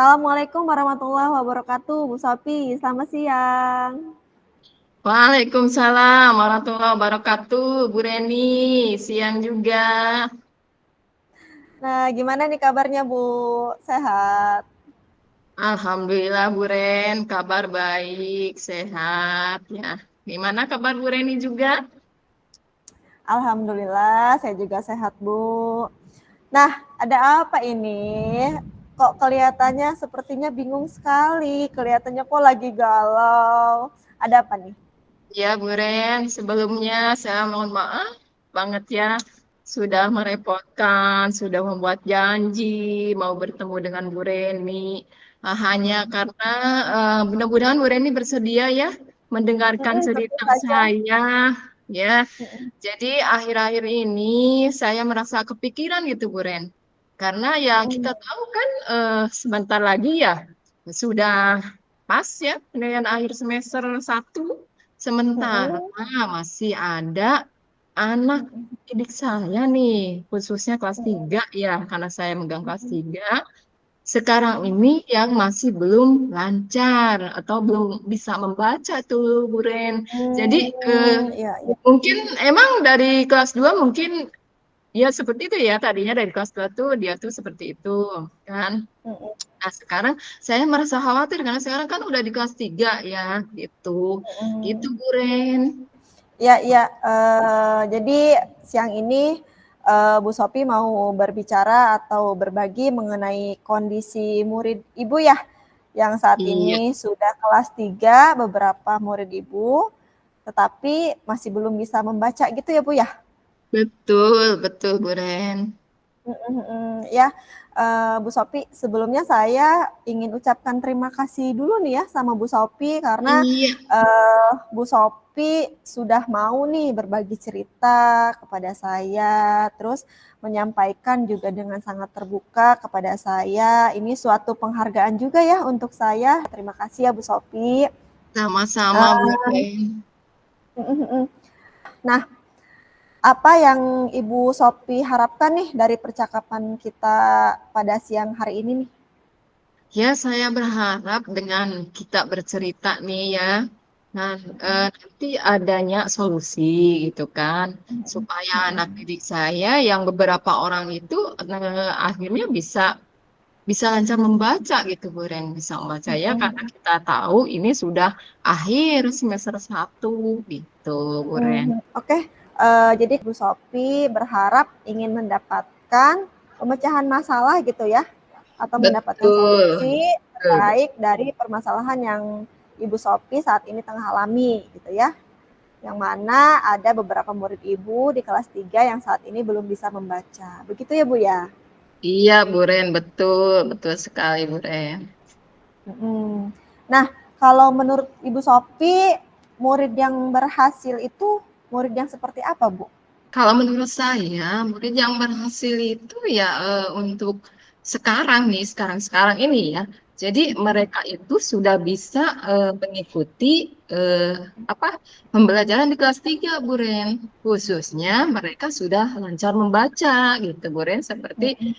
Assalamualaikum warahmatullahi wabarakatuh, Bu Sophie. Selamat siang. Waalaikumsalam warahmatullahi wabarakatuh, Bu Reni. Siang juga. Nah, gimana nih kabarnya, Bu? Sehat? Alhamdulillah, Bu Ren. Kabar baik, sehat ya. Gimana kabar Bu Reni juga? Alhamdulillah, saya juga sehat, Bu. Nah, ada apa ini? Kok kelihatannya sepertinya bingung sekali. Kelihatannya kok lagi galau. Ada apa nih? Ya, Bu Ren. Sebelumnya saya mohon maaf banget ya. Sudah merepotkan, sudah membuat janji mau bertemu dengan Bu Reni. Hanya karena mudah-mudahan Bu Reni bersedia ya mendengarkan Tentu cerita saja. saya. Ya, jadi akhir-akhir ini saya merasa kepikiran gitu, Bu Ren. Karena ya kita tahu kan sebentar lagi ya sudah pas ya penilaian akhir semester 1. Sementara masih ada anak didik saya nih, khususnya kelas 3 ya, karena saya megang kelas 3. Sekarang ini yang masih belum lancar atau belum bisa membaca tuh, Bu Ren. Jadi Ya, ya. mungkin emang dari kelas 2 mungkin ya seperti itu ya, tadinya dari kelas 2 tuh dia tuh seperti itu kan. Nah, sekarang saya merasa khawatir karena sekarang kan udah di kelas 3 ya, gitu. Gitu, Bu Ren. Ya, ya. Jadi siang ini Bu Sophie mau berbicara atau berbagi mengenai kondisi murid Ibu ya, yang saat Iya, ini sudah kelas 3, beberapa murid Ibu, tetapi masih belum bisa membaca gitu ya Bu ya? betul, betul, Bu Ren. Ya, Bu Sophie, sebelumnya saya ingin ucapkan terima kasih dulu nih ya sama Bu Sophie karena Iya, Bu Sophie sudah mau nih berbagi cerita kepada saya, terus menyampaikan juga dengan sangat terbuka kepada saya. Ini suatu penghargaan juga ya untuk saya. Terima kasih ya Bu Sophie. sama-sama, Bu Uh, Ren. nah, apa yang Ibu Sophie harapkan nih dari percakapan kita pada siang hari ini nih? Ya, saya berharap dengan kita bercerita nih ya, nah nanti adanya solusi gitu kan, supaya anak didik saya yang beberapa orang itu akhirnya bisa bisa lancar membaca gitu, Bu Ren. Bisa membaca ya, karena kita tahu ini sudah akhir semester 1 gitu, Bu Ren. Oke, jadi Bu Sophie berharap ingin mendapatkan pemecahan masalah gitu ya, atau mendapatkan Betul, solusi betul. terkait dari permasalahan yang Ibu Sophie saat ini tengah alami gitu ya. Yang mana ada beberapa murid Ibu di kelas 3 yang saat ini belum bisa membaca. Begitu ya Bu ya? Iya, Bu Ren, betul, betul sekali, Bu Ren. Mhm. Nah, kalau menurut Ibu Sophie, murid yang berhasil itu murid yang seperti apa Bu? Kalau menurut saya, murid yang berhasil itu ya untuk sekarang nih, sekarang ini ya. Jadi mereka itu sudah bisa mengikuti eh, apa pembelajaran di kelas 3, Bu Ren. Khususnya mereka sudah lancar membaca gitu, Bu Ren. Seperti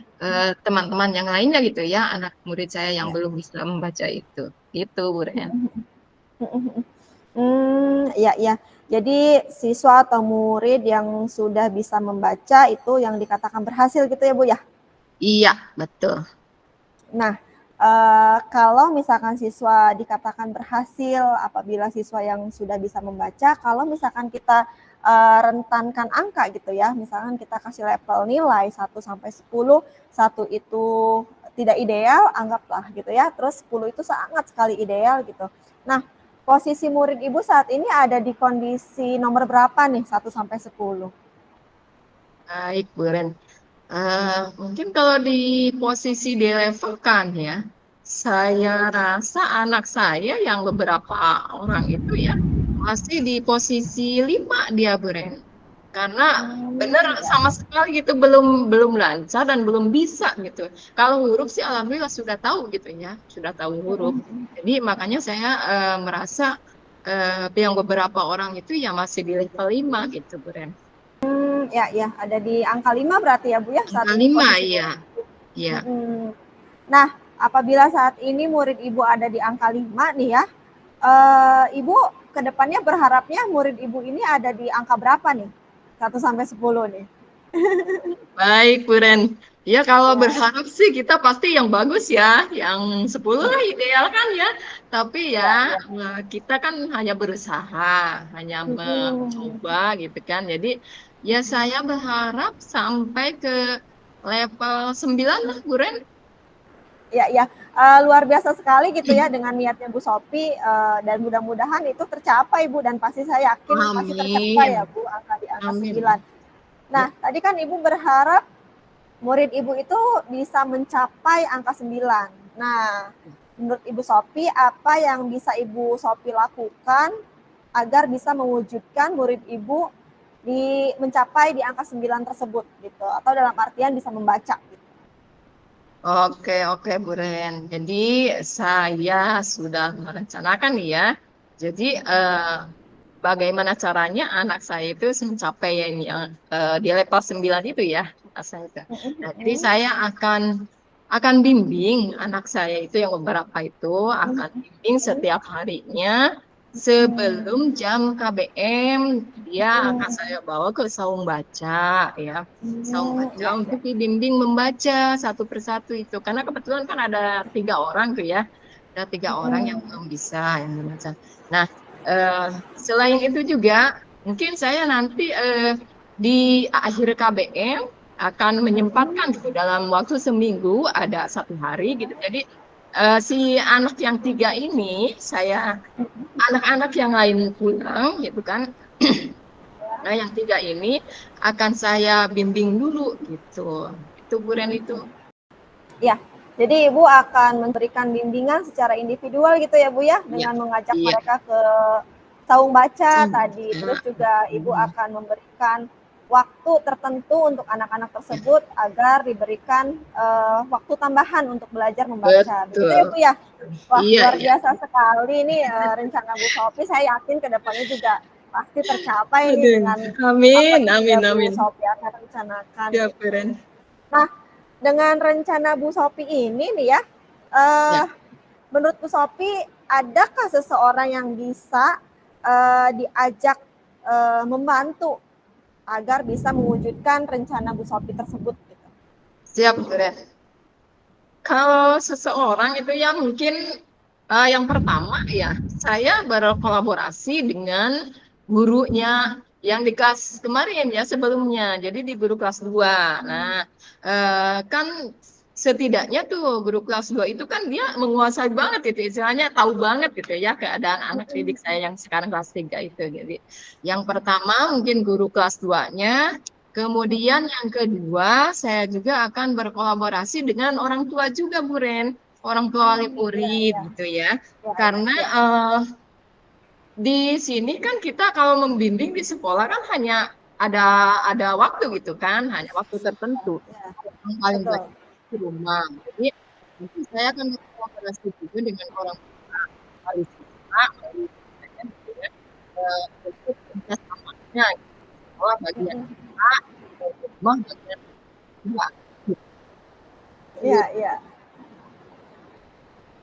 teman-teman yang lainnya gitu ya, anak murid saya yang Ya. belum bisa membaca itu. Gitu, Bu Ren. Iya, iya. Jadi siswa atau murid yang sudah bisa membaca itu yang dikatakan berhasil gitu ya Bu ya? Iya, betul. Nah, kalau misalkan siswa dikatakan berhasil apabila siswa yang sudah bisa membaca, kalau misalkan kita rentankan angka gitu ya, misalkan kita kasih level nilai 1 sampai 10, 1 itu tidak ideal, anggaplah gitu ya, terus 10 itu sangat sekali ideal gitu. Nah, posisi murid Ibu saat ini ada di kondisi nomor berapa nih 1 sampai 10? Baik, Bu Ren. Mungkin kalau di posisi dilevelkan ya, saya rasa anak saya yang beberapa orang itu ya masih di posisi 5 dia, Bu Ren. Karena benar Ya. sama sekali gitu belum belum lancar dan belum bisa gitu. Kalau huruf sih alhamdulillah sudah tahu gitu ya, sudah tahu huruf. Jadi makanya saya merasa yang beberapa orang itu ya masih di level 5 gitu, Bu Ren. Ya, ya, ada di angka 5 berarti ya Bu ya saat Angka ini 5 posisinya. ya. Ya. Mm-mm. Nah, apabila saat ini murid Ibu ada di angka 5 nih ya, Ibu kedepannya berharapnya murid Ibu ini ada di angka berapa nih? 1 sampai 10 nih. Baik, Bu Ren. Ya, kalau Ya. berharap sih kita pasti yang bagus ya, yang 10 lah ideal kan ya. Tapi Ya, ya, ya. kita kan hanya berusaha, hanya mencoba gitu kan. Jadi, ya saya berharap sampai ke level 9 lah, Bu Ren. Ya, ya. Luar biasa sekali gitu ya dengan niatnya Bu Sophie, dan mudah-mudahan itu tercapai Bu, dan pasti saya yakin pasti tercapai ya Amin. Bu, di angka 9. Amin. Nah, Ya. tadi kan Ibu berharap murid Ibu itu bisa mencapai angka 9. Nah, menurut Ibu Sophie, apa yang bisa Ibu Sophie lakukan agar bisa mewujudkan murid Ibu mencapai di angka 9 tersebut gitu, atau dalam artian bisa membaca gitu. Oke, Bu Ren. Jadi saya sudah merencanakan nih ya. Jadi bagaimana caranya anak saya itu mencapai yang di level 9 itu ya, saya itu. Nah, jadi saya akan bimbing anak saya itu yang beberapa itu akan bimbing setiap harinya sebelum jam KBM dia akan saya bawa ke saung baca ya. Saung baca Ya, ya. untuk dibimbing membaca satu persatu itu karena kebetulan kan ada 3 orang tuh ya, ada 3 orang yang belum bisa yang membaca. Nah, eh, selain itu juga mungkin saya nanti di akhir KBM akan menyempatkan gitu dalam waktu seminggu ada 1 hari gitu. Jadi si anak yang 3 ini saya anak-anak yang lain pulang gitu kan. Nah, yang 3 ini akan saya bimbing dulu gitu. Itu Bu Ren itu. Ya, jadi Ibu akan memberikan bimbingan secara individual gitu ya Bu ya, Iya. dengan mengajak Iya. mereka ke saung baca Saung tadi. Terus baca. juga Ibu akan memberikan waktu tertentu untuk anak-anak tersebut agar diberikan waktu tambahan untuk belajar membaca. Begitu ya Betul. Bu ya? Wah, Iya, luar iya. biasa sekali nih rencana Bu Sophie. Saya yakin ke depannya juga pasti tercapai nih Aduh. dengan apa Amin, yang sudah amin, Bu amin. Sophie akan rencanakan Ya, Bu gitu. Ren. Nah, dengan rencana Bu Sophie ini nih ya, Ya. menurut Bu Sophie, adakah seseorang yang bisa diajak membantu agar bisa mewujudkan rencana Bu Sophie tersebut? Gitu. Siap, Bu Ren. Kalau seseorang itu ya mungkin yang pertama ya saya berkolaborasi dengan gurunya yang di kelas kemarin ya sebelumnya. Jadi di guru kelas 2. Nah, kan setidaknya tuh guru kelas 2 itu kan dia menguasai banget itu istilahnya tahu banget gitu ya keadaan anak didik saya yang sekarang kelas 3 itu. Jadi yang pertama mungkin guru kelas 2-nya. Kemudian yang kedua, saya juga akan berkolaborasi dengan orang tua juga, Bu Ren. Orang tua wali Ya, murid ya, gitu ya. ya, ya, Karena ya. di sini kan kita kalau membimbing di sekolah kan hanya ada ada waktu gitu kan, hanya waktu tertentu. Ya, Yang paling betul. banyak di rumah. Jadi nanti saya akan berkolaborasi juga dengan orang tua wali siswa, wali muridnya gitu ya. Untuk kerjasamanya gitu. Sekolah bagian A, rumah bagian dua. Iya, iya.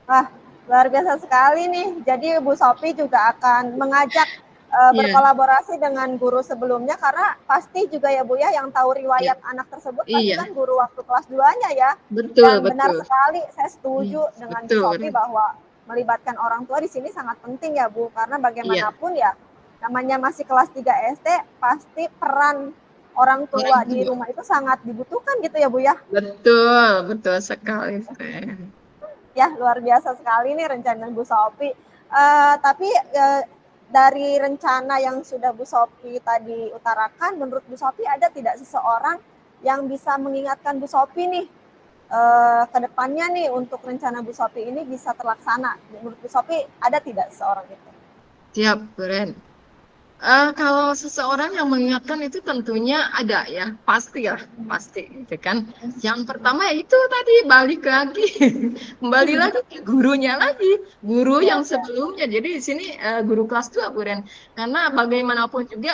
Wah, luar biasa sekali nih. Jadi Bu Sophie juga akan mengajak Iya, berkolaborasi dengan guru sebelumnya karena pasti juga ya Bu ya yang tahu iya, riwayat anak tersebut pasti iya, kan guru waktu kelas 2-nya ya. betul, Dan benar betul. sekali saya Hmm, setuju dengan Bu betul, Sophie Ren. bahwa melibatkan orang tua di sini sangat penting ya Bu karena Iya, bagaimanapun ya namanya masih kelas 3 SD pasti peran orang orang tua di tua. rumah itu sangat dibutuhkan gitu ya Bu ya. Betul, betul sekali, Ren. Ya, luar biasa sekali nih rencana Bu Sophie. Tapi dari rencana yang sudah Bu Sophie tadi utarakan, menurut Bu Sophie ada tidak seseorang yang bisa mengingatkan Bu Sophie nih ke depannya nih untuk rencana Bu Sophie ini bisa terlaksana? Menurut Bu Sophie ada tidak seseorang itu? Siap, Ren. Kalau seseorang yang mengingatkan itu tentunya ada ya, pasti ya, pasti gitu kan. Yang pertama ya itu tadi balik lagi, kembali lagi ke gurunya lagi, guru Ya, yang ya. sebelumnya. Jadi di sini guru kelas 2 Bu Ren. Karena bagaimanapun juga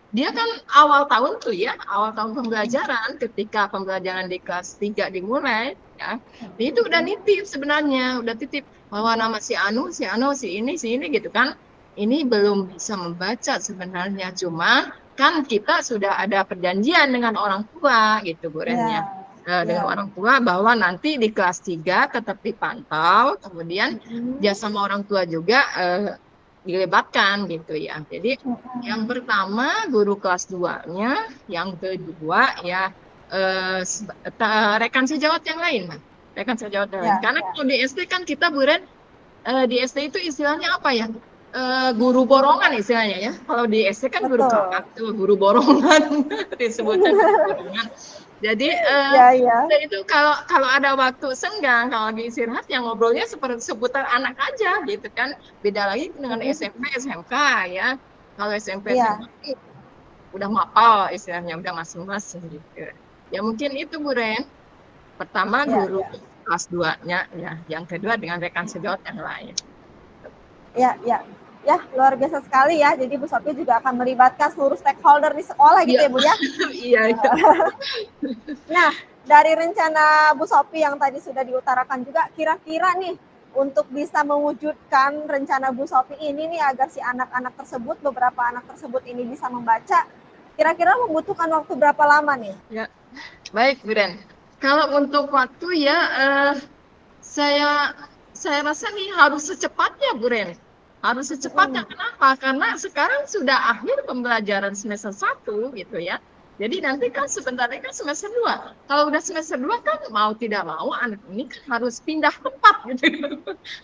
dia kan awal tahun tuh ya, awal tahun pembelajaran ketika pembelajaran di kelas 3 dimulai. ya. Itu udah nitip sebenarnya, udah titip bahwa nama si Anu, si ini gitu kan. Ini belum bisa membaca sebenarnya, cuma kan kita sudah ada perjanjian dengan orang tua gitu Bu Ren ya. Ya, Dengan ya. orang tua bahwa nanti di kelas 3 tetap dipantau, kemudian dia sama orang tua juga dilibatkan gitu ya. Jadi yang pertama guru kelas 2-nya, yang kedua ya rekan sejawat yang lain, Mas. Rekan sejawat yang lain. Ya, Karena ya. kalau di SD kan kita Bu Ren, di SD itu istilahnya apa ya? Guru borongan istilahnya ya. Kalau di SD kan guru Betul. kakak tuh, guru borongan disebutnya guru borongan. Jadi Ya, ya. itu kalau kalau ada waktu senggang, kalau lagi istirahat yang ngobrolnya seperti seputar anak aja gitu kan. Beda lagi dengan SMP, SMK ya. Kalau SMP, SMK Iya, udah mapal istilahnya, udah masing-masing gitu. Ya mungkin itu Bu Ren. Pertama iya, guru iya. kelas 2-nya ya, yang kedua dengan rekan sejawat yang lain. Ya, ya. Ya, luar biasa sekali ya. Jadi Bu Sophie juga akan melibatkan seluruh stakeholder di sekolah gitu Iya, ya, Bu ya. iya, iya. Nah, dari rencana Bu Sophie yang tadi sudah diutarakan juga, kira-kira nih untuk bisa mewujudkan rencana Bu Sophie ini nih agar si anak-anak tersebut, beberapa anak tersebut ini bisa membaca, kira-kira membutuhkan waktu berapa lama nih? Ya, baik Bu Ren. Kalau untuk waktu ya, saya saya rasa nih harus secepatnya Bu Ren. Harus secepatnya. Kenapa? Karena sekarang sudah akhir pembelajaran semester 1 gitu ya. Jadi nanti kan sebentar lagi kan semester 2. Kalau udah semester 2 kan mau tidak mau anak ini kan harus pindah tempat gitu.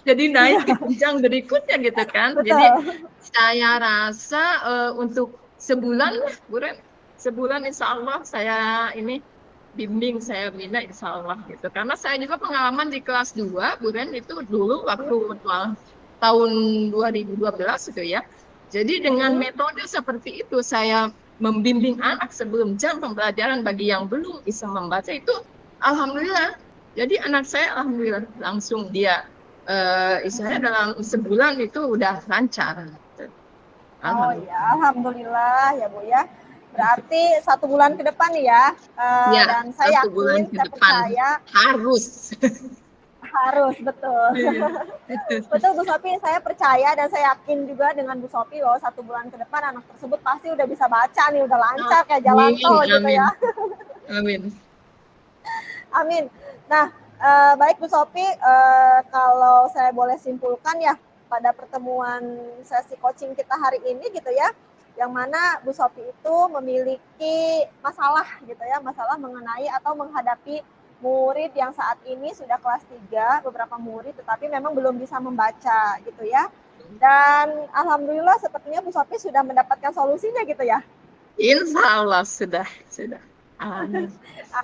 Jadi naik ke jenjang berikutnya gitu kan. Jadi Betul. saya rasa untuk sebulan Bu Ren, sebulan insya Allah saya ini bimbing, saya bina insya Allah gitu. Karena saya juga pengalaman di kelas 2, Bu Ren, itu dulu waktu tahun 2012 gitu ya. Jadi dengan metode seperti itu saya membimbing anak sebelum jam pembelajaran bagi yang belum bisa membaca itu alhamdulillah. Jadi anak saya alhamdulillah langsung dia istilahnya dalam sebulan itu udah lancar. Oh Alhamdulillah. ya, alhamdulillah ya Bu ya. Berarti 1 bulan ke depan ya, Ya, dan saya 1 bulan yakin, ke saya depan percaya harus. harus betul. Iya. Betul Bu Sophie, saya percaya dan saya yakin juga dengan Bu Sophie bahwa 1 bulan ke depan anak tersebut pasti udah bisa baca nih, udah lancar kayak jalan Amin, tol gitu amin, ya. amin. Amin. Nah, baik Bu Sophie, kalau saya boleh simpulkan ya pada pertemuan sesi coaching kita hari ini gitu ya, yang mana Bu Sophie itu memiliki masalah gitu ya, masalah mengenai atau menghadapi murid yang saat ini sudah kelas 3, beberapa murid tetapi memang belum bisa membaca gitu ya. Dan alhamdulillah sepertinya Bu Sophie sudah mendapatkan solusinya gitu ya. Insya Allah sudah. Amin.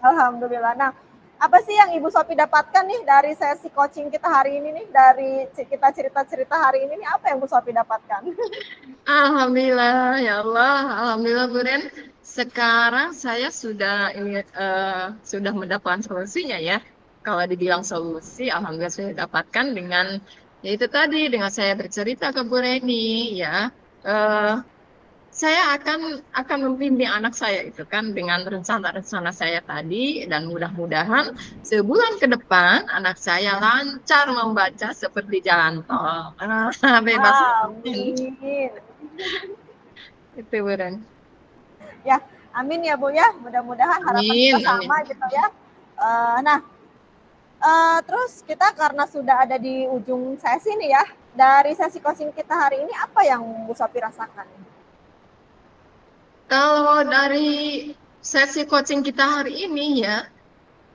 Alhamdulillah. Nah, apa sih yang Ibu Sophie dapatkan nih dari sesi coaching kita hari ini nih, dari kita cerita-cerita hari ini nih, apa yang Bu Sophie dapatkan? Alhamdulillah ya Allah, alhamdulillah Bu Ren. Sekarang saya sudah ini sudah mendapatkan solusinya ya. Kalau dibilang solusi, alhamdulillah saya dapatkan dengan ya itu tadi dengan saya bercerita ke Bu Reni ya. Eh, saya akan membimbing anak saya itu kan dengan rencana-rencana saya tadi dan mudah-mudahan sebulan ke depan anak saya lancar membaca seperti jalan tol. Bebas. Amin. Itu beran. Ya, amin ya Bu ya. Mudah-mudahan harapan kita Amin, amin. sama gitu ya. Nah, terus kita karena sudah ada di ujung sesi nih ya, dari sesi coaching kita hari ini apa yang Bu Sophie rasakan? Kalau dari sesi coaching kita hari ini ya,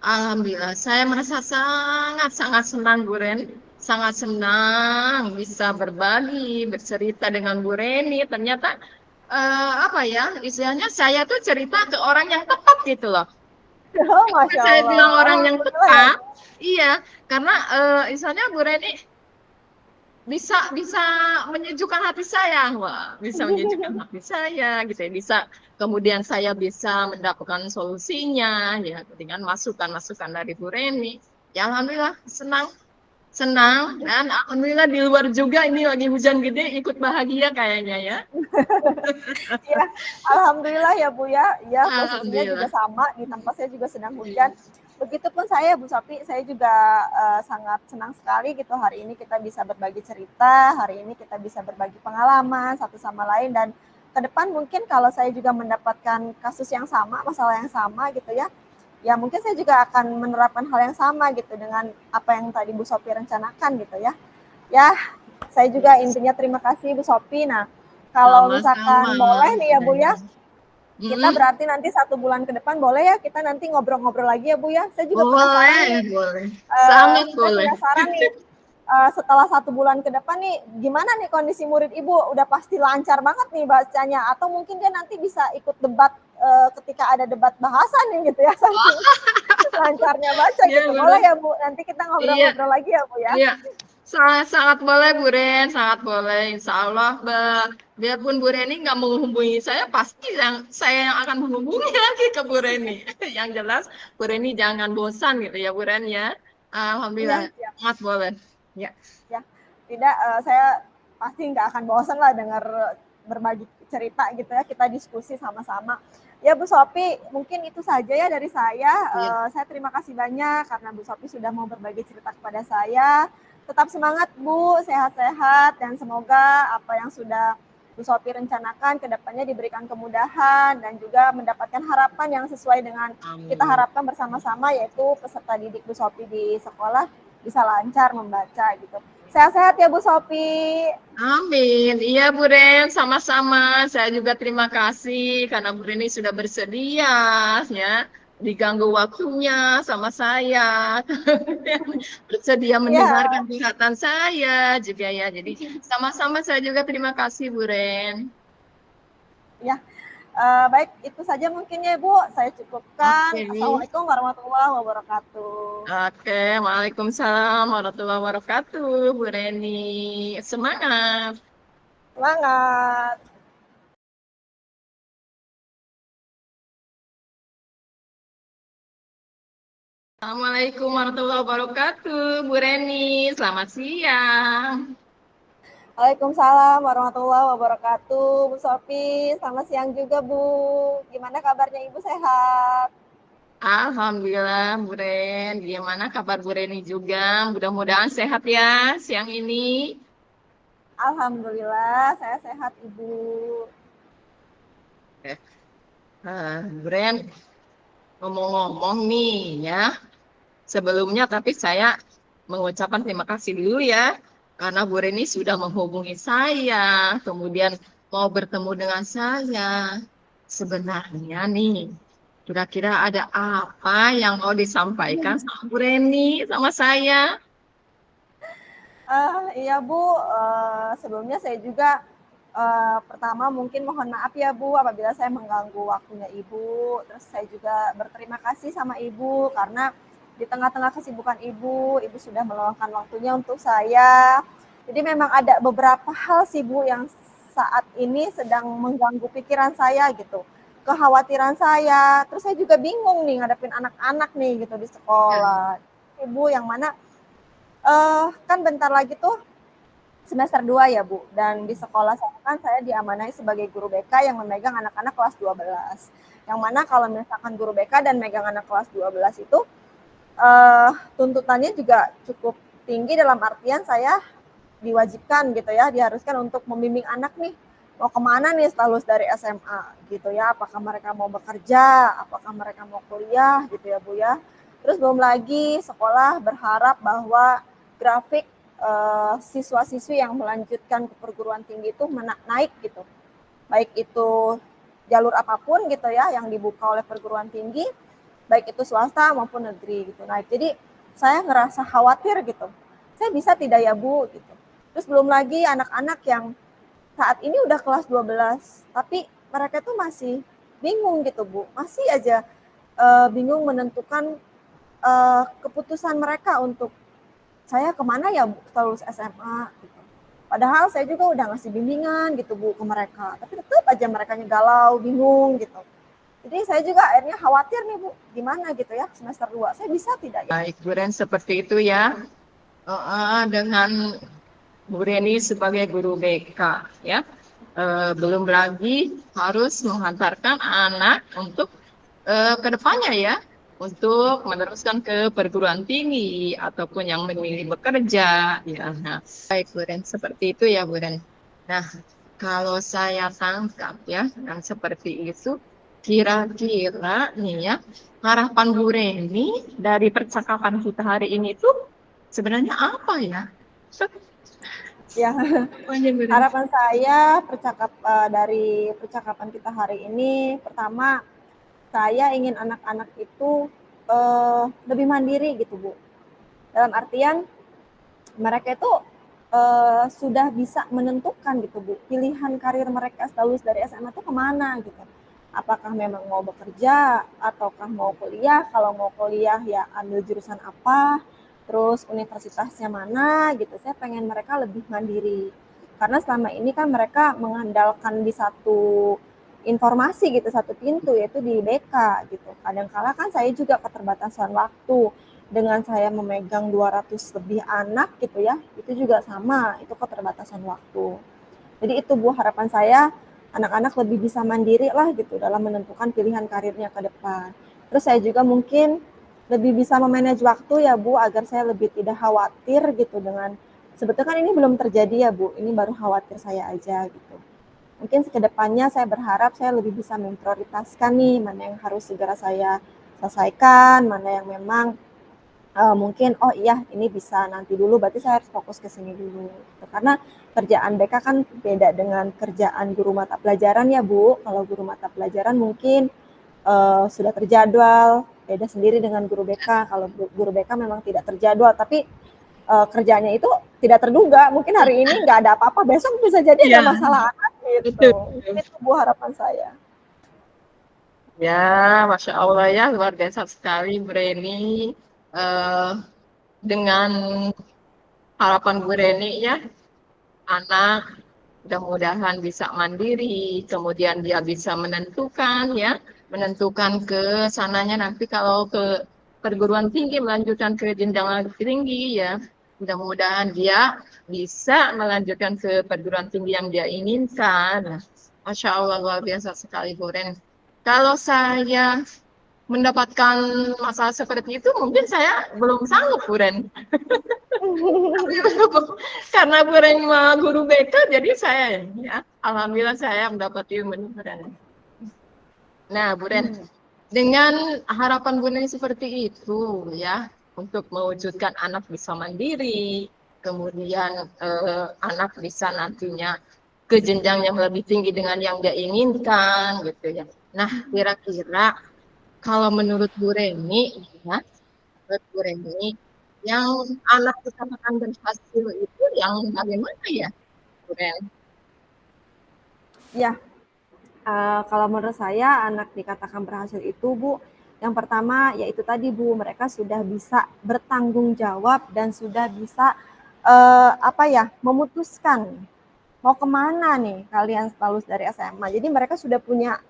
alhamdulillah saya merasa sangat-sangat senang Bu Ren. Sangat senang bisa berbagi, bercerita dengan Bu Reni. Ternyata apa ya, istilahnya saya tuh cerita ke orang yang tepat gitu loh. Oh, Masya Saya Allah. bilang orang yang Alhamdulillah ya. tepat, iya, karena istilahnya Bu Reni bisa menyejukkan hati saya, wah, bisa menyejukkan hati saya, gitu ya, bisa kemudian saya bisa mendapatkan solusinya, ya, dengan masukan-masukan dari Bu Reni. Ya, alhamdulillah senang, senang, dan alhamdulillah di luar juga ini lagi hujan gede, ikut bahagia kayaknya ya. Ya, alhamdulillah ya Bu ya. Ya, posisinya juga Alhamdulillah. sama, di tempat saya juga sedang hujan. Begitupun saya Bu Sofi, saya juga sangat senang sekali gitu hari ini kita bisa berbagi cerita, hari ini kita bisa berbagi pengalaman satu sama lain, dan ke depan mungkin kalau saya juga mendapatkan kasus yang sama, masalah yang sama gitu ya, ya mungkin saya juga akan menerapkan hal yang sama gitu dengan apa yang tadi Bu Sofi rencanakan gitu ya. Ya, saya juga intinya terima kasih Bu Sofi. Nah, kalau Sama-sama. misalkan boleh nih ya Bu ya, kita Hmm, berarti nanti 1 bulan ke depan boleh ya kita nanti ngobrol-ngobrol lagi ya Bu ya. Saya juga penasaran boleh, nih, boleh. Sangat saya boleh. penasaran nih setelah 1 bulan ke depan nih gimana nih kondisi murid Ibu? Udah pasti lancar banget nih bacanya atau mungkin dia nanti bisa ikut debat ketika ada debat bahasa nih gitu ya saking lancarnya baca Iya, gitu. Boleh benar. ya Bu? Nanti kita Iya, ngobrol-ngobrol lagi ya Bu ya. iya. Sangat boleh, Bu Ren. Sangat boleh. Insya Allah, biarpun Bu Reni nggak menghubungi saya, pasti saya yang akan menghubungi lagi ke Bu Reni. Yang jelas, Bu Reni jangan bosan gitu ya, Bu Ren ya. Alhamdulillah, Iya, siap. sangat boleh. Ya. Ya, tidak, saya pasti nggak akan bosan lah dengar berbagi cerita gitu ya, kita diskusi sama-sama. Ya Bu Sofi, mungkin itu saja ya dari saya. Iya. Saya terima kasih banyak karena Bu Sofi sudah mau berbagi cerita kepada saya. Tetap semangat Bu, sehat-sehat, dan semoga apa yang sudah Bu Sofi rencanakan ke depannya diberikan kemudahan dan juga mendapatkan harapan yang sesuai dengan kita Amin. harapkan bersama-sama, yaitu peserta didik Bu Sofi di sekolah bisa lancar membaca gitu. Sehat-sehat ya Bu Sofi. Amin. Iya, Bu Ren, sama-sama. Saya juga terima kasih karena Bu Reni sudah bersedia ya diganggu waktunya sama saya. Bersedia mendengarkan Ya, curhatan saya juga ya. Jadi sama-sama saya juga terima kasih, Bu Ren. ya. Baik, itu saja mungkin ya Bu. Saya cukupkan. Oke. Assalamualaikum warahmatullahi wabarakatuh. Oke, Waalaikumsalam warahmatullahi wabarakatuh, Bu Reni. Semangat. Semangat. Assalamualaikum warahmatullahi wabarakatuh, Bu Reni. Selamat siang. Waalaikumsalam warahmatullahi wabarakatuh. Bu Sofi, selamat siang juga Bu. Gimana kabarnya Ibu, sehat? Alhamdulillah, Bu Ren. Gimana kabar Bu Reni juga? Mudah-mudahan sehat ya siang ini. Alhamdulillah, saya sehat Ibu. Eh, Bu Ren, ngomong-ngomong nih ya. Sebelumnya tapi saya mengucapkan terima kasih dulu ya. Karena Bu Reni sudah menghubungi saya. Kemudian mau bertemu dengan saya. Sebenarnya nih, kira-kira ada apa yang mau disampaikan sama Bu Reni sama saya? Iya Bu, sebelumnya saya juga pertama mungkin mohon maaf ya Bu apabila saya mengganggu waktunya Ibu. Terus saya juga berterima kasih sama Ibu karena di tengah-tengah kesibukan Ibu, Ibu sudah meluangkan waktunya untuk saya. Jadi memang ada beberapa hal sih Bu yang saat ini sedang mengganggu pikiran saya gitu. Kekhawatiran saya, terus saya juga bingung nih ngadepin anak-anak nih gitu di Ya, sekolah. Ibu yang mana kan bentar lagi tuh semester 2 ya Bu, dan di sekolah saya kan saya diamanai sebagai guru BK yang memegang anak-anak kelas 12. Yang mana kalau misalkan guru BK dan megang anak kelas 12 itu tuntutannya juga cukup tinggi dalam artian saya diwajibkan gitu ya, diharuskan untuk membimbing anak nih mau kemana nih setelah lulus dari SMA gitu ya, apakah mereka mau bekerja, apakah mereka mau kuliah gitu ya Bu ya. Terus belum lagi sekolah berharap bahwa grafik siswa-siswi yang melanjutkan ke perguruan tinggi itu naik gitu, baik itu jalur apapun gitu ya yang dibuka oleh perguruan tinggi, baik itu swasta maupun negeri gitu. Nah, jadi saya ngerasa khawatir gitu. Saya bisa tidak ya Bu gitu. Terus belum lagi anak-anak yang saat ini udah kelas 12, tapi mereka tuh masih bingung gitu Bu. Masih aja bingung menentukan keputusan mereka untuk saya kemana ya Bu setelah lulus SMA gitu. Padahal saya juga udah ngasih bimbingan gitu Bu ke mereka, tapi tetap aja mereka galau, bingung gitu. Jadi saya juga akhirnya khawatir nih Bu, gimana gitu ya semester 2. Saya bisa tidak ya? baik Bu Ren seperti itu ya. Dengan Bu Reni sebagai guru BK ya. Belum lagi harus menghantarkan anak untuk ke depannya ya. untuk meneruskan ke perguruan tinggi ataupun yang memilih bekerja. Ya, nah, baik Bu Ren, seperti itu ya Bu Ren. Nah, kalau saya tangkap ya, yang seperti itu, kira-kira nih ya, harapan Bu Reni dari percakapan kita hari ini tuh sebenarnya apa ya? Ya, Apa aja Bu Ren? harapan saya dari percakapan kita hari ini, pertama saya ingin anak-anak itu lebih mandiri gitu Bu. Dalam artian mereka itu sudah bisa menentukan gitu Bu, pilihan karir mereka setelah lulus dari SMA itu kemana gitu. Apakah memang mau bekerja ataukah mau kuliah? Kalau mau kuliah ya ambil jurusan apa, terus universitasnya mana gitu. Saya pengen mereka lebih mandiri. Karena selama ini kan mereka mengandalkan di satu informasi gitu, satu pintu yaitu di BK gitu. Kadang-kala kan saya juga keterbatasan waktu dengan saya memegang 200 lebih anak gitu ya, itu juga sama, itu keterbatasan waktu. Jadi itu Bu harapan saya, anak-anak lebih bisa mandiri lah gitu dalam menentukan pilihan karirnya ke depan. Terus saya juga mungkin lebih bisa memanage waktu ya Bu, agar saya lebih tidak khawatir gitu dengan, sebetulnya kan ini belum terjadi ya Bu, ini baru khawatir saya aja gitu. Mungkin ke depannya saya berharap saya lebih bisa memprioritaskan nih, mana yang harus segera saya selesaikan, mana yang memang mungkin oh iya ini bisa nanti dulu berarti saya harus fokus ke sini dulu gitu. Karena kerjaan BK kan beda dengan kerjaan guru mata pelajaran ya Bu. Kalau guru mata pelajaran mungkin sudah terjadwal, beda sendiri dengan guru BK. Kalau guru BK memang tidak terjadwal tapi kerjanya itu tidak terduga, mungkin hari ini nggak ada apa-apa, besok bisa jadi ada Iya, masalah anak gitu. betul. Itu Bu harapan saya. Ya, Masya Allah ya, luar biasa sekali Bu Reni. Eh, dengan harapan Bu Reni ya, anak mudah-mudahan bisa mandiri, kemudian dia bisa menentukan ya, menentukan ke sananya nanti kalau ke perguruan tinggi, melanjutkan ke jenjang lebih tinggi ya, mudah-mudahan dia bisa melanjutkan ke perguruan tinggi yang dia inginkan. Nah, Masya Allah luar biasa sekali Bu Ren. Kalau saya mendapatkan masalah seperti itu, mungkin saya belum sanggup Bu Ren. Karena Bu Ren guru BK, jadi saya ya, alhamdulillah saya mendapat ilmu ini Bu Ren. Nah, Bu Ren, dengan harapan Bu Ren seperti itu ya, untuk mewujudkan anak bisa mandiri, kemudian anak bisa nantinya ke jenjang yang lebih tinggi dengan yang dia inginkan gitu ya. Nah, kira-kira kalau menurut Bu Reni, ya, menurut Bu Reni, yang anak dikatakan berhasil itu yang bagaimana ya, Bu Ren? Ya, kalau menurut saya anak dikatakan berhasil itu Bu, yang pertama yaitu tadi Bu, mereka sudah bisa bertanggung jawab dan sudah bisa memutuskan mau kemana nih kalian setelah lulus dari SMA. Jadi mereka sudah punya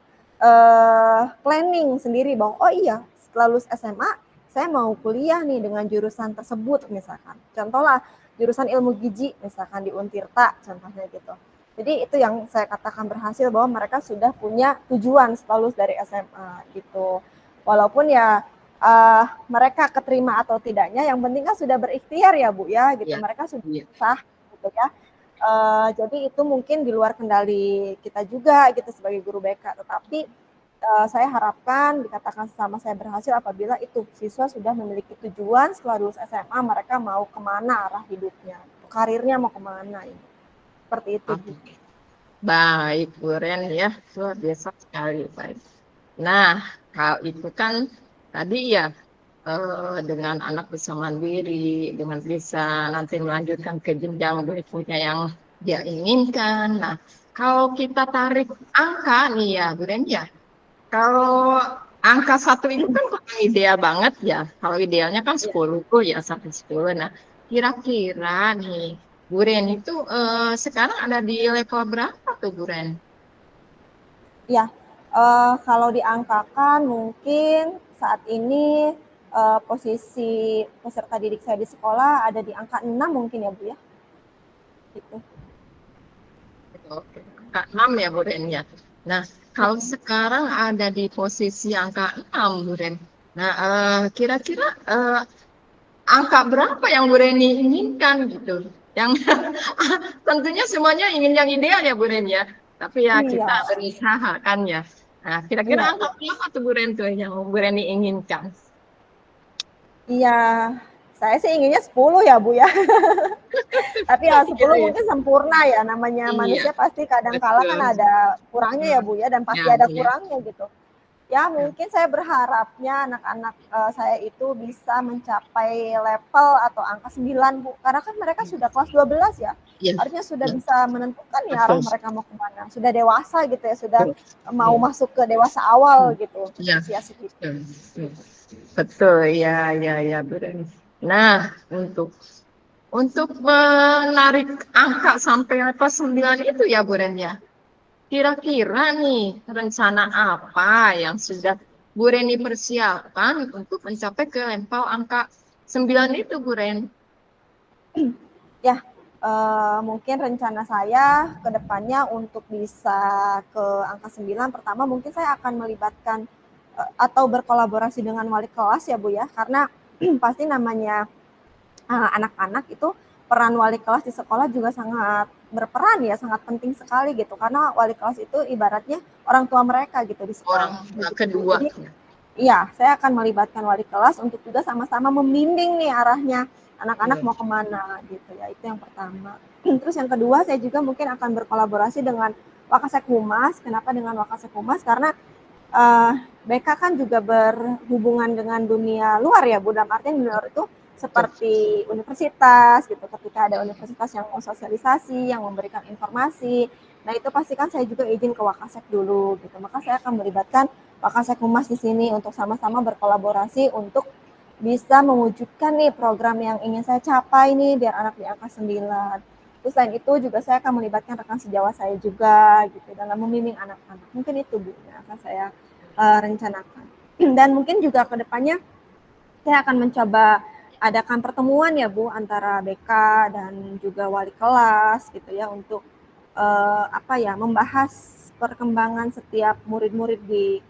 planning sendiri bahwa oh iya setelah lulus SMA saya mau kuliah nih dengan jurusan tersebut misalkan. Contohlah jurusan ilmu gizi misalkan di Untirta contohnya gitu. Jadi itu yang saya katakan berhasil bahwa mereka sudah punya tujuan setelah lulus dari SMA gitu. Walaupun ya mereka keterima atau tidaknya, yang penting kan sudah berikhtiar ya Bu ya gitu. Ya, Mereka sudah iya. sah gitu ya. Jadi itu mungkin di luar kendali kita juga gitu sebagai guru BK. Tetapi saya harapkan dikatakan sama saya berhasil apabila itu siswa sudah memiliki tujuan setelah lulus SMA mereka mau kemana arah hidupnya, karirnya mau kemana ini. Seperti itu Bu. Oke. Baik, Bu Ren ya, luar biasa sekali. Baik. Nah, kalau itu kan tadi ya dengan anak bisa mandiri, dengan bisa nanti melanjutkan ke jenjang berikutnya yang dia inginkan. Nah, kalau kita tarik angka nih ya, Bu Ren ya, kalau angka satu itu kan paling ideal banget ya. Kalau idealnya kan Ya, 10 ya sampai 10. Nah, kira-kira nih, Bu Ren itu sekarang ada di level berapa tuh Bu Ren? ya. Kalau diangkakan mungkin saat ini posisi peserta didik saya di sekolah ada di angka 6 mungkin ya Bu ya. Gitu. Oke, angka 6 ya Bu Ren ya. Nah, kalau sekarang ada di posisi angka 6 Bu Ren. Nah, kira-kira angka berapa yang Bu Reni inginkan gitu? Yang tentunya semuanya ingin yang ideal ya Bu Reni ya. Tapi ya kita Iya, berusaha kan ya. Nah, kira-kira iya, angka berapa tuh Bu Reni tuh yang Bu Reni inginkan? iya. Saya sih inginnya 10 ya, Bu ya. Tapi ya Iya, 10 iya. mungkin sempurna ya, namanya Iya, manusia pasti kadang kala kan betul. ada kurangnya ya Hmm, Bu ya, dan ya, pasti ada ya. kurangnya gitu. Ya mungkin saya berharapnya anak-anak saya itu bisa mencapai level atau angka 9 Bu, karena kan mereka sudah kelas 12 ya, Iya, artinya sudah iya, bisa menentukan ya arah betul. mereka mau kemana, sudah dewasa gitu ya, sudah Betul. mau Iya. masuk ke dewasa awal gitu, Iya, usia segitu. betul, betul. Gitu. Betul, ya, ya, ya, betul. Nah, untuk menarik angka sampai level 9 itu ya, Bu Ren ya. Kira-kira nih rencana apa yang sudah Bu Reni persiapkan untuk mencapai ke level angka 9 itu, Bu Ren? Ya, mungkin rencana saya ke depannya untuk bisa ke angka 9, pertama mungkin saya akan melibatkan atau berkolaborasi dengan wali kelas ya Bu ya, karena pasti namanya anak-anak itu peran wali kelas di sekolah juga sangat berperan ya, sangat penting sekali gitu, karena wali kelas itu ibaratnya orang tua mereka gitu di Orang sekolah, begitu Bu. kedua. Jadi iya, saya akan melibatkan wali kelas untuk juga sama-sama membimbing nih arahnya anak-anak Ya. mau kemana gitu ya. Itu yang pertama. Terus yang kedua, saya juga mungkin akan berkolaborasi dengan Wakasek Humas. Kenapa dengan Wakasek Humas? Karena BK kan juga berhubungan dengan dunia luar ya, Bu. Dalam artian dunia luar itu seperti universitas gitu. Ketika ada universitas yang mau sosialisasi, yang memberikan informasi, nah itu pastikan saya juga izin ke Wakasek dulu gitu. Maka saya akan melibatkan Wakasek Humas di sini untuk sama-sama berkolaborasi untuk bisa mewujudkan nih program yang ingin saya capai nih biar anak di angka 9. Terus selain itu juga saya akan melibatkan rekan sejawat saya juga gitu dalam membimbing anak-anak. Mungkin itu Bu yang akan saya rencanakan. Dan mungkin juga ke depannya saya akan mencoba adakan pertemuan ya Bu antara BK dan juga wali kelas gitu ya untuk apa ya membahas perkembangan setiap murid-murid di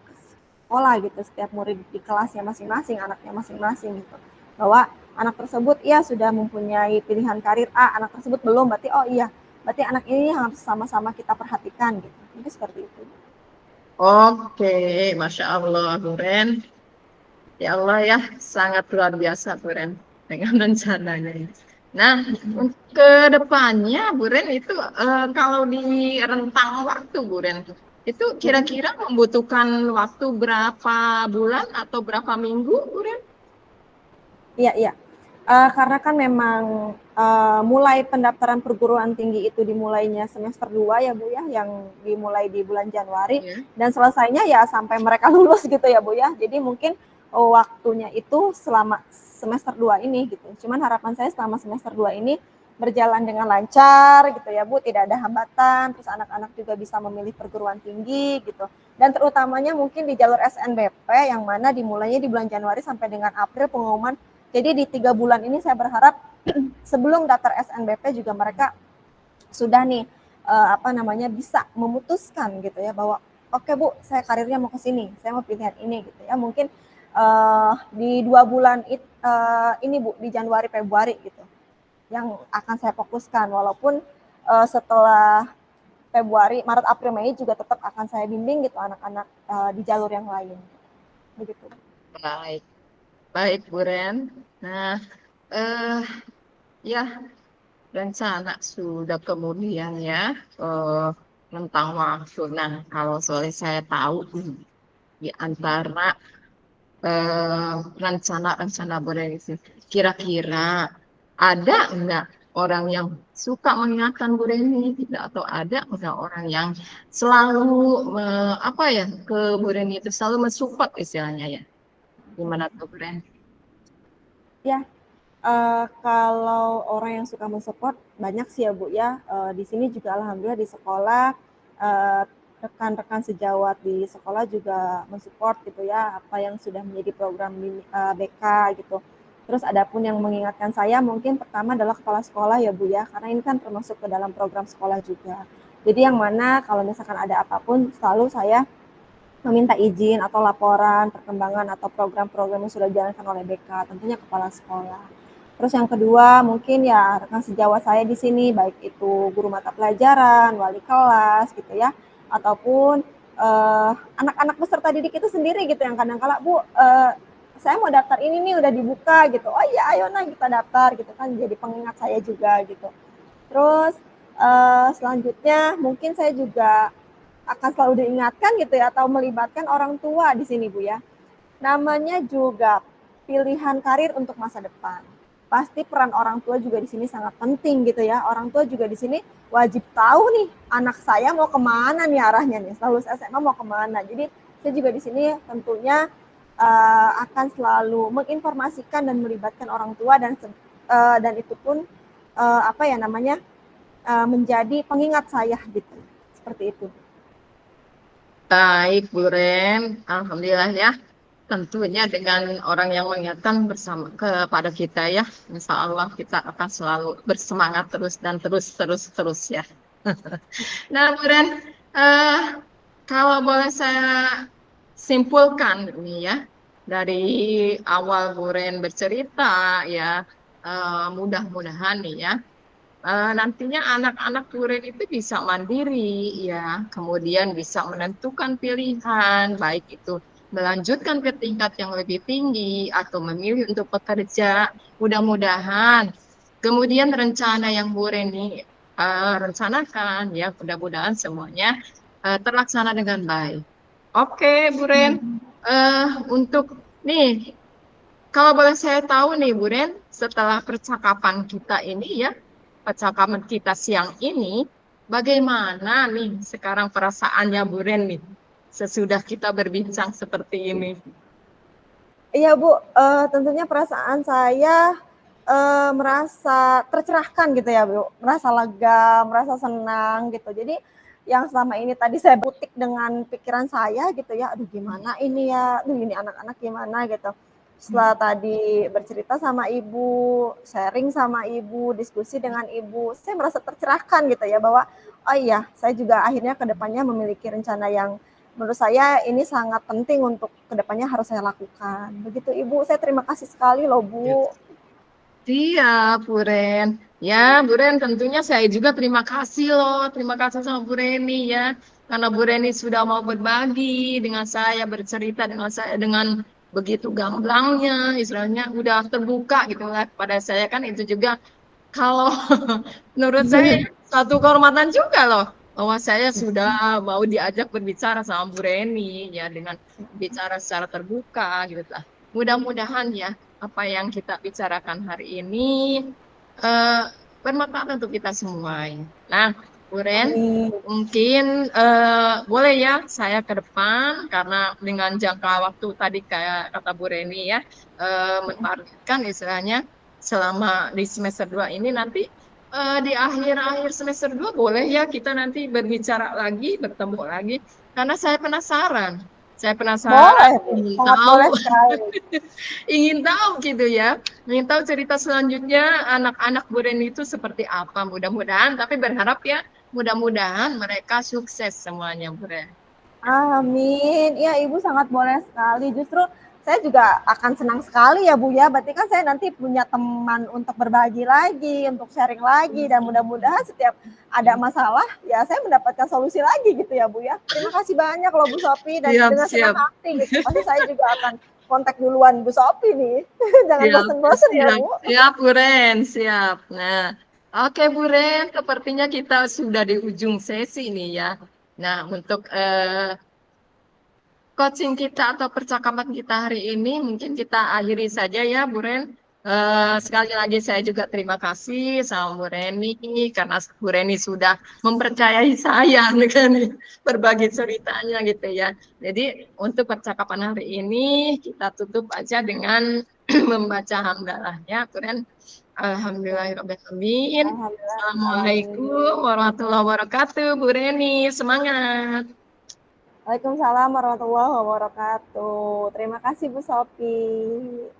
sekolah gitu, setiap murid di kelasnya masing-masing, anaknya masing-masing gitu. Bahwa anak tersebut ya sudah mempunyai pilihan karir A, anak tersebut belum, berarti oh iya, berarti anak ini harus sama-sama kita perhatikan gitu. Mungkin seperti itu. Oke, Masya Allah, Bu Ren. Ya Allah ya, sangat luar biasa Bu Ren dengan rencananya ini. Nah, untuk ke depannya Bu Ren itu kalau di rentang waktu Bu Ren itu kira-kira membutuhkan waktu berapa bulan atau berapa minggu Bu Ren? Iya, iya. Karena kan memang mulai pendaftaran perguruan tinggi itu dimulainya semester 2 ya Bu ya, yang dimulai di bulan Januari Ya. dan selesainya ya sampai mereka lulus gitu ya Bu ya. Jadi mungkin waktunya itu selama semester 2 ini gitu. Cuman harapan saya selama semester 2 ini berjalan dengan lancar gitu ya Bu, tidak ada hambatan, terus anak-anak juga bisa memilih perguruan tinggi gitu. Dan terutamanya mungkin di jalur SNBP yang mana dimulainya di bulan Januari sampai dengan April pengumuman. Jadi di 3 bulan ini saya berharap sebelum daftar SNBP juga mereka sudah nih apa namanya bisa memutuskan gitu ya bahwa oke Bu, saya karirnya mau ke sini, saya mau pilihan ini gitu ya. Mungkin di 2 bulan ini Bu, di Januari Februari gitu yang akan saya fokuskan walaupun setelah Februari, Maret, April, Mei juga tetap akan saya bimbing gitu anak-anak di jalur yang lain. Begitu. Baik, baik Bu Ren. Nah, eh ya rencana sudah kemudian ya eh, tentang waktu. Nah, kalau soalnya saya tahu di antara rencana-rencana berisi. Kira-kira ada nggak orang yang suka mengingatkan Bu Reni tidak atau ada nggak orang yang selalu apa ya ke Bu Reni itu selalu mensupport istilahnya ya gimana tuh Bu Reni? Ya, kalau orang yang suka mensupport banyak sih ya Bu ya. Di sini juga alhamdulillah di sekolah eee, rekan-rekan sejawat di sekolah juga mensupport gitu ya apa yang sudah menjadi program di BK gitu. Terus ada pun yang mengingatkan saya mungkin pertama adalah kepala sekolah ya Bu ya, karena ini kan termasuk ke dalam program sekolah juga. Jadi yang mana kalau misalkan ada apapun selalu saya meminta izin atau laporan perkembangan atau program-program yang sudah dijalankan oleh BK, tentunya kepala sekolah. Terus yang kedua, mungkin ya rekan sejawat saya di sini, baik itu guru mata pelajaran, wali kelas gitu ya, ataupun anak-anak peserta didik itu sendiri gitu yang kadang kala, Bu, saya mau daftar ini nih udah dibuka gitu. Oh iya, ayo nah kita daftar gitu kan, jadi pengingat saya juga gitu. Terus selanjutnya mungkin saya juga akan selalu diingatkan gitu ya, atau melibatkan orang tua di sini Bu ya. Namanya juga pilihan karir untuk masa depan. Pasti peran orang tua juga di sini sangat penting gitu ya. Orang tua juga di sini wajib tahu nih anak saya mau kemana nih arahnya nih. Setelah lulus SMA mau kemana. Jadi saya juga di sini tentunya akan selalu menginformasikan dan melibatkan orang tua dan itu pun apa ya namanya menjadi pengingat saya gitu. Seperti itu. Baik, Bu Ren. Alhamdulillah ya. Tentunya dengan orang yang mengingatkan bersama kepada kita ya. Insya Allah kita akan selalu bersemangat terus dan terus ya. Nah, Bu Ren, eh, kalau boleh saya simpulkan ini ya, dari awal Bu Ren bercerita ya, mudah-mudahan nih ya, nantinya anak-anak kurir itu bisa mandiri ya, kemudian bisa menentukan pilihan, baik itu melanjutkan ke tingkat yang lebih tinggi atau memilih untuk bekerja. Mudah-mudahan kemudian rencana yang Bu Reni rencanakan ya, mudah-mudahan semuanya terlaksana dengan baik. Oke, Bu Ren. Eh, untuk nih, kalau boleh saya tahu nih, Bu Ren, setelah percakapan kita ini ya, percakapan kita siang ini, bagaimana nih sekarang perasaannya Bu Ren nih, sesudah kita berbincang seperti ini? Iya Bu, tentunya perasaan saya merasa tercerahkan gitu ya Bu, merasa lega, merasa senang gitu. Jadi yang selama ini tadi saya butik dengan pikiran saya gitu ya, aduh gimana ini ya, aduh ini anak-anak gimana gitu. Setelah tadi bercerita sama ibu, sharing sama ibu, diskusi dengan ibu, saya merasa tercerahkan gitu ya bahwa oh iya, saya juga akhirnya ke depannya memiliki rencana yang menurut saya ini sangat penting untuk kedepannya harus saya lakukan. Begitu Ibu, saya terima kasih sekali loh Bu. Siap, Bu Ren. Ya, Bu Ren, tentunya saya juga terima kasih loh. Terima kasih sama Bu Reni ya. Karena Bu Reni sudah mau berbagi dengan saya, bercerita dengan saya dengan begitu gamblangnya, istilahnya udah terbuka gitu lah kepada saya kan itu juga kalau menurut saya satu kehormatan juga loh bahwa saya sudah mau diajak berbicara sama Bu Reni ya dengan bicara secara terbuka gitu lah. Mudah-mudahan ya apa yang kita bicarakan hari ini eh, bermanfaat untuk kita semua. Ya. Nah, Bu Ren, Amin. mungkin boleh ya saya ke depan karena dengan jangka waktu tadi kayak kata Bu Reni ya menargetkan istilahnya selama di semester 2 ini nanti di akhir-akhir semester 2 boleh ya kita nanti berbicara lagi, bertemu lagi karena saya penasaran. Saya penasaran Boleh Bu, ingin sangat tahu boleh sekali. ingin tahu gitu ya. Ingin tahu cerita selanjutnya anak-anak Bu Reni itu seperti apa. Mudah-mudahan tapi berharap ya mudah-mudahan mereka sukses semuanya Bu Ren. Amin. Iya Ibu sangat boleh sekali. Justru saya juga akan senang sekali ya Bu ya. Berarti kan saya nanti punya teman untuk berbagi lagi, untuk sharing lagi. Dan mudah-mudahan setiap ada masalah ya saya mendapatkan solusi lagi gitu ya Bu ya. Terima kasih banyak loh Bu Sophie dan Siap, dengan senang siap. hati gitu. Pasti saya juga akan kontak duluan Bu Sophie nih. Jangan Siap, bosan-bosan ya siap, Bu. siap, Bu Ren, siap. Nah, oke Bu Ren, sepertinya kita sudah di ujung sesi nih ya. Nah, untuk coaching kita atau percakapan kita hari ini mungkin kita akhiri saja ya Bu Ren. Sekali lagi saya juga terima kasih sama Bu Reni karena Bu Reni sudah mempercayai saya dengan berbagi ceritanya gitu ya. Jadi untuk percakapan hari ini kita tutup aja dengan membaca hamdalahnya Bu Ren. Alhamdulillahirrahmanirrahim. Alhamdulillah. Assalamualaikum warahmatullahi wabarakatuh Bu Reni. Semangat. Waalaikumsalam warahmatullahi wabarakatuh. Terima kasih Bu Sophie.